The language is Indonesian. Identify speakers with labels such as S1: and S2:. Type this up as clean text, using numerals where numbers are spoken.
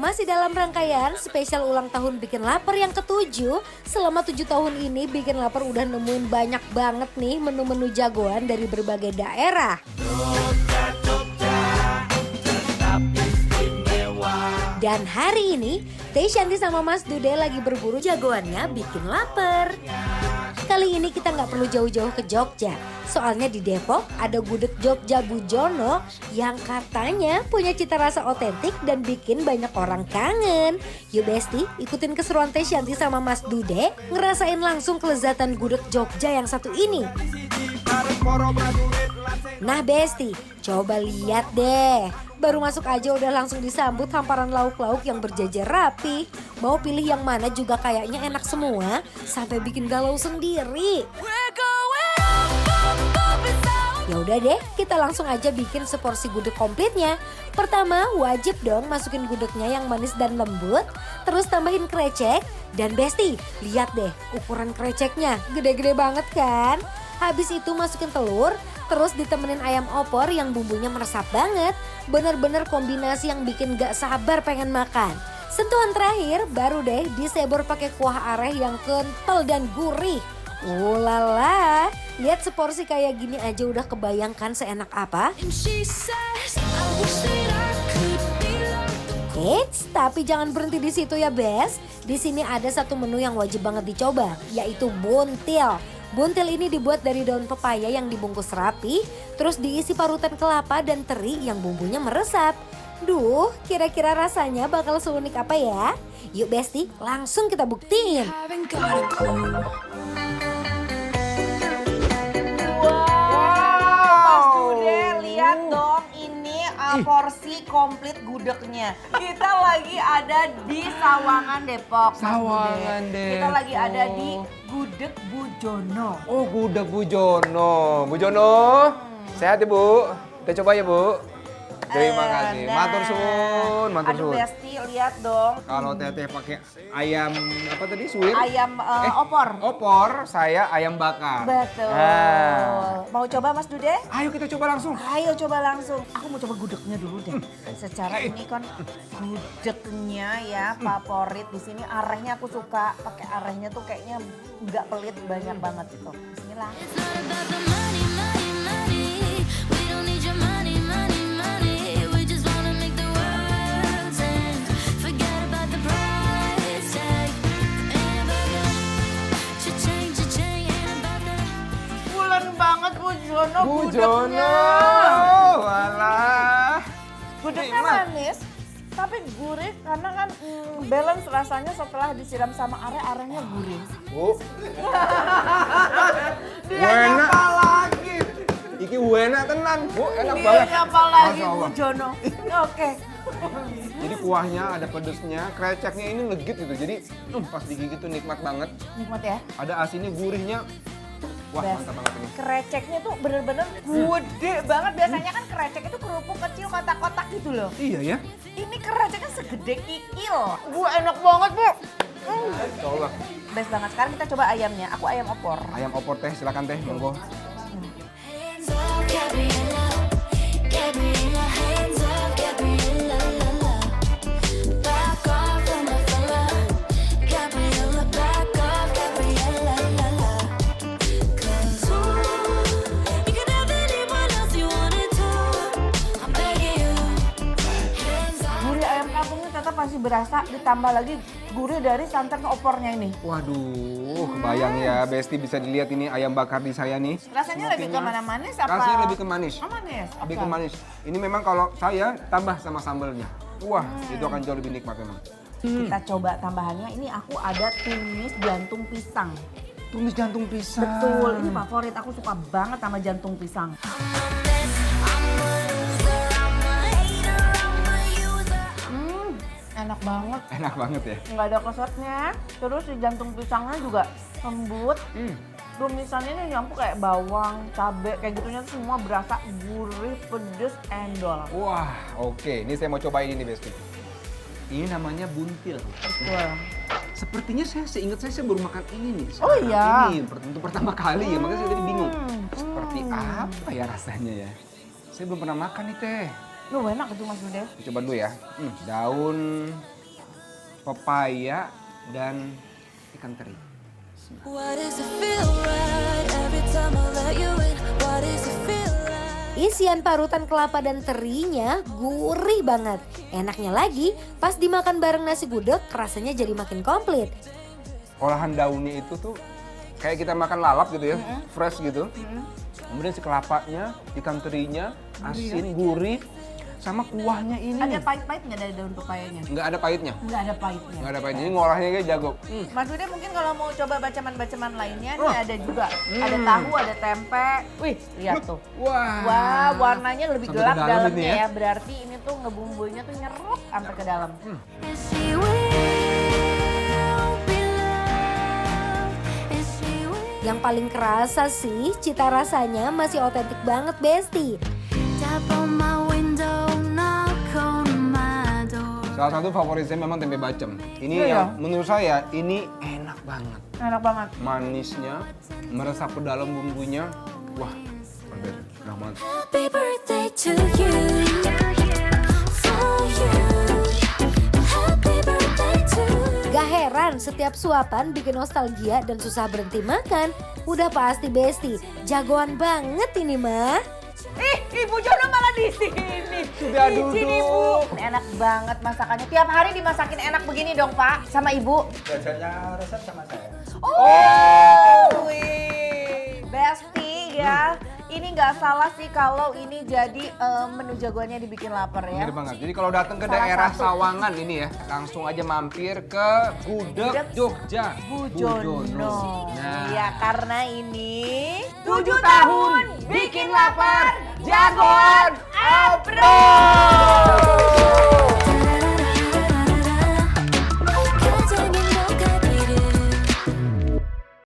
S1: Masih dalam rangkaian spesial ulang tahun Bikin Lapar yang ke-7. Selama 7 tahun ini Bikin Lapar udah nemuin banyak banget nih menu-menu jagoan dari berbagai daerah. Dan hari ini Teh Shanti sama Mas Dude lagi berburu jagoannya Bikin Lapar. Kali ini kita nggak perlu jauh-jauh ke Jogja. Soalnya di Depok ada gudeg Jogja Bujono yang katanya punya cita rasa otentik dan bikin banyak orang kangen. Yuk Besti, ikutin keseruan Teh Shanti sama Mas Dude ngerasain langsung kelezatan gudeg Jogja yang satu ini. Nah Besti, coba lihat deh. Baru masuk aja udah langsung disambut hamparan lauk-lauk yang berjajar rapi. Mau pilih yang mana juga kayaknya enak semua, sampai bikin galau sendiri. Ya udah deh, kita langsung aja bikin seporsi gudeg komplitnya. Pertama, wajib dong masukin gudegnya yang manis dan lembut, terus tambahin krecek. Dan Besti, lihat deh ukuran kreceknya, gede-gede banget kan? Habis itu masukin telur, terus ditemenin ayam opor yang bumbunya meresap banget. Bener-bener kombinasi yang bikin gak sabar pengen makan. Sentuhan terakhir baru deh disebor pakai kuah areh yang kental dan gurih. Ulala, lihat seporsi kayak gini aja udah kebayangkan seenak apa. Eits, tapi jangan berhenti di situ ya Bes. Di sini ada satu menu yang wajib banget dicoba, yaitu buntil. Buntil ini dibuat dari daun pepaya yang dibungkus rapi, terus diisi parutan kelapa dan teri yang bumbunya meresap. Duh, kira-kira rasanya bakal seunik apa ya? Yuk Besti, langsung kita buktiin.
S2: Mas Dude, lihat dong ini porsi komplit gudegnya. Kita lagi ada di Sawangan Depok. Mas
S3: Sawangan
S2: Dude.
S3: Depok.
S2: Kita lagi ada di Gudeg Bujono.
S3: Oh, gudeg Bujono. Bujono, sehat ya Bu? Kita coba ya Bu. Terima kasih. Matur suwun, matur
S2: Aduh
S3: suwun.
S2: Besti, lihat dong.
S3: Kalau Teteh pakai ayam apa tadi suwir?
S2: Ayam opor.
S3: Opor, saya ayam bakar.
S2: Betul.
S3: Ah.
S2: Mau coba Mas Dude?
S3: Ayo kita coba langsung.
S2: Ayo coba langsung. Aku mau coba gudegnya dulu deh. Secara ini kan gudegnya ya favorit di sini. Arehnya aku suka. Pakai arehnya tuh kayaknya nggak pelit, banyak banget gitu. Bismillah. Bulan banget Bujono
S3: Bujono,
S2: gudegnya.
S3: walah.
S2: Gudegnya
S3: Nikmat.
S2: manis, tapi gurih karena kan balance rasanya setelah disiram sama arehnya gurih.
S3: Bu,
S2: Dia
S3: Wena.
S2: nyapa lagi.
S3: iki wena tenan. Bu, enak
S2: Dia
S3: banget.
S2: nyapa lagi
S3: Masya Allah.
S2: Bujono. Oke.
S3: Jadi kuahnya ada pedesnya, kreceknya ini legit gitu. Jadi pas digigit tuh nikmat banget.
S2: Nikmat ya.
S3: Ada asinnya, gurihnya. Wah,
S2: Best.
S3: mantap banget ini.
S2: Kreceknya tuh bener-bener gede banget. Biasanya kan krecek itu kerupuk kecil kotak-kotak gitu loh.
S3: Iya ya.
S2: Ini kreceknya segede kikil. Bu, enak banget Bu.
S3: Insya Allah.
S2: Best banget. Sekarang kita coba ayamnya. Aku ayam opor.
S3: Ayam opor teh, silakan teh, monggo.
S2: Gurih ayam kampungnya tetap masih berasa, ditambah lagi gurih dari santan opornya ini.
S3: Waduh, kebayang ya, Besti bisa dilihat ini ayam bakar di saya nih.
S2: Rasanya lebih ke mana manis apa?
S3: Rasanya lebih ke manis.
S2: Oh, manis.
S3: Lebih
S2: Oke.
S3: ke manis. Ini memang kalau saya tambah sama sambelnya. Wah, itu akan jauh lebih nikmat memang.
S2: Kita coba tambahannya. Ini aku ada tumis jantung pisang.
S3: Tumis jantung pisang.
S2: Betul, ini favorit. Aku suka banget sama jantung pisang. Enak banget.
S3: Enak banget ya.
S2: Nggak ada kesetnya. Terus si jantung pisangnya juga lembut. Tumisannya ini nyampur kayak bawang, cabai, kayak gitunya tuh semua berasa gurih, pedes, endol.
S3: Wah, oke. Ini saya mau cobain ini, Besti. Ini namanya buntil.
S2: Betul.
S3: Sepertinya seingat saya baru makan ini nih.
S2: Oh iya?
S3: Ini untuk pertama kali ya, makanya saya tadi bingung.
S2: Hmm.
S3: Seperti apa ya rasanya ya? Saya belum pernah makan nih teh.
S2: Lu enak itu Mas Dude.
S3: Coba dulu ya. Daun pepaya, dan ikan teri.
S4: Why does it feel right every time I let you in? Why does it feel right?
S1: Isian parutan kelapa dan terinya gurih banget. Enaknya lagi, pas dimakan bareng nasi gudeg, rasanya jadi makin komplit.
S3: Olahan daunnya itu tuh kayak kita makan lalap gitu ya, fresh gitu. Kemudian si kelapanya, ikan terinya, asin, gurih, sama kuahnya ini.
S2: Ada pahit-pahit nggak dari daun pepayanya?
S3: Nggak ada pahitnya.
S2: Nggak ada pahitnya.
S3: Nggak ada pahitnya, ini ngolahnya kayak jago.
S2: Mas Dude mungkin kalau mau coba bacaman-bacaman lainnya nih ada juga. Ada tahu, ada tempe. Wih, lihat tuh. Wah, warnanya lebih
S3: Sampai
S2: gelap
S3: ke dalam
S2: dalamnya
S3: ini
S2: ya.
S3: ya.
S2: Berarti ini tuh ngebumbunya tuh nyerap sampai ke dalam.
S4: And she will be loved. And she will.
S1: Yang paling kerasa sih, cita rasanya masih otentik banget, Besti.
S4: Tap on my window, knock on my door.
S3: Salah satu favorit saya memang tempe bacem. Ini
S2: Iya ya?
S3: yang menurut saya ini enak banget.
S2: Enak banget.
S3: Manisnya meresap ke dalam bumbunya. Wah, berbeda. Enak banget.
S4: Happy birthday to you. For you. Happy birthday to you.
S1: Gak heran setiap suapan bikin nostalgia dan susah berhenti makan. Udah pasti Besti, jagoan banget ini mah.
S2: Ibu Jono malah di sini.
S3: Sudah
S2: Izin,
S3: duduk.
S2: Ibu. Enak banget masakannya. Tiap hari dimasakin enak begini dong, Pak, sama Ibu.
S5: Belajarnya resep sama saya.
S2: Oh, wih. Besti ya. Ini nggak salah sih kalau ini jadi menu jagoannya dibikin lapar ya.
S3: Bener banget. Jadi kalau datang ke
S2: Salah
S3: daerah
S2: satu.
S3: Sawangan ini ya, langsung aja mampir ke Gudeg
S2: Gudeg
S3: Jogja.
S2: Bu Jono.
S3: Nah,
S2: Iya, karena ini 7 tahun bikin lapar jagoan Apro.